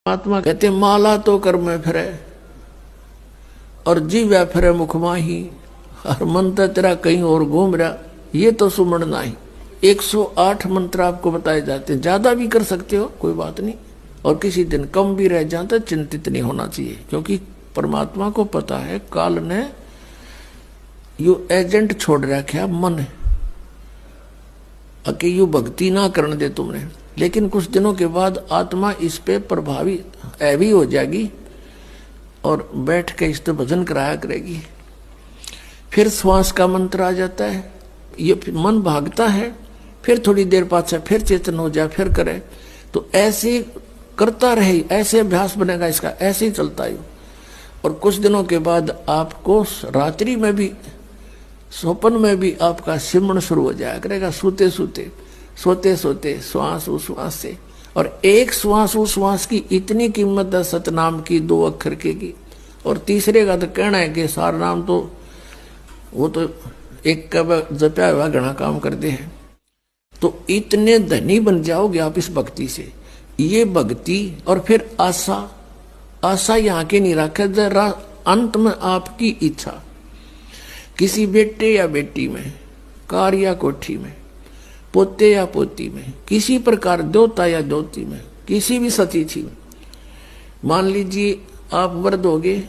महात्मा कहते माला तो कर में फिरे और जीव्या फिरे मुख माही, और मंत्र तेरा कहीं और घूम रहा, ये तो सुमण नहीं। 108 मंत्र आपको बताए जाते हैं, ज्यादा भी कर सकते हो कोई बात नहीं, और किसी दिन कम भी रह जाता चिंतित नहीं होना चाहिए, क्योंकि परमात्मा को पता है काल ने यू एजेंट छोड़ रखा मन कि यू भक्ति ना करने दे तुमने, लेकिन कुछ दिनों के बाद आत्मा इस पे प्रभावी ऐवी हो जाएगी और बैठ के इस तो भजन कराया करेगी। फिर श्वास का मंत्र आ जाता है, ये मन भागता है, फिर थोड़ी देर पाछे फिर चेतन हो जाए, फिर करे, तो ऐसे करता रहे, ऐसे अभ्यास बनेगा इसका, ऐसे ही चलता है। और कुछ दिनों के बाद आपको रात्रि में भी, स्वप्न में भी आपका सिमरण शुरू हो जाया करेगा, सोते सोते सोते सोते श्वास उश्वास से। और एक श्वास उश्वास की इतनी कीमत है सतनाम की, 2 अक्षर की, और तीसरे का तो कहना है कि सार नाम तो वो तो एक का जपया हुआ घना काम करते हैं। तो इतने धनी बन जाओगे आप इस भक्ति से। ये भक्ति और फिर आशा, आशा यहाँ के नहीं रखे, जरा अंत में आपकी इच्छा, किसी बेटे या बेटी में, कार या कोठी में, पोते या पोती में, किसी प्रकार देवता या देवती में, किसी भी सतीथि में। मान लीजिए आप वृद्ध होगे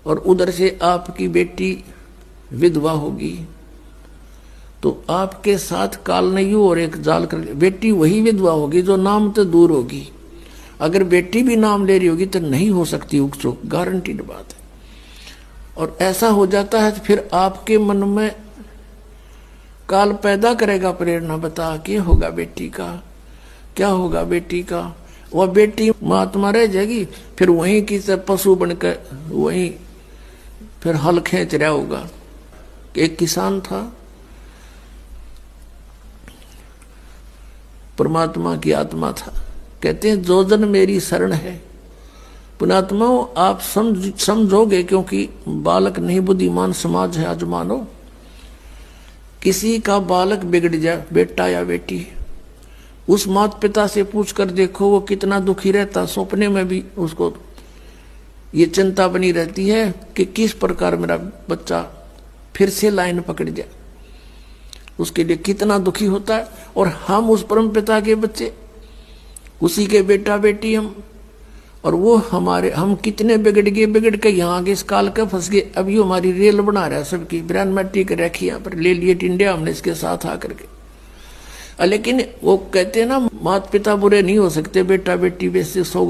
और उधर से आपकी बेटी विधवा होगी, तो आपके साथ काल ने यूं और एक जाल कर, बेटी वही विधवा होगी जो नाम तो दूर होगी। अगर बेटी भी नाम ले रही होगी तो नहीं हो सकती उकचुक, गारंटीड बात है। और ऐसा हो जाता है तो फिर आपके मन में काल पैदा करेगा प्रेरणा, बता क्या होगा बेटी का, क्या होगा बेटी का। वह बेटी महात्मा रह जाएगी, फिर वहीं की पशु बनकर वहीं फिर हल खींच रहा होगा। एक किसान था, परमात्मा की आत्मा था, कहते हैं जो जन मेरी शरण है। पुणात्मा आप समझोगे, क्योंकि बालक नहीं बुद्धिमान समाज है आज मानो। किसी का बालक बिगड़ जाए, बेटा या बेटी, उस माता पिता से पूछ कर देखो वो कितना दुखी रहता। सपने में भी उसको ये चिंता बनी रहती है कि किस प्रकार मेरा बच्चा फिर से लाइन पकड़ जाए, उसके लिए कितना दुखी होता है। और हम उस परम पिता के बच्चे, उसी के बेटा बेटी हम, और वो हमारे, हम कितने बिगड़ गए, बिगड़ के यहाँ आगे इस काल के फंस गए। अब ये हमारी रेल बना रहा है सबकी, ब्रांड मैट्रिक रखी यहाँ पर, ले लिए इंडिया हमने इसके साथ आकर के। लेकिन वो कहते हैं ना माता पिता बुरे नहीं हो सकते, बेटा बेटी वैसे 100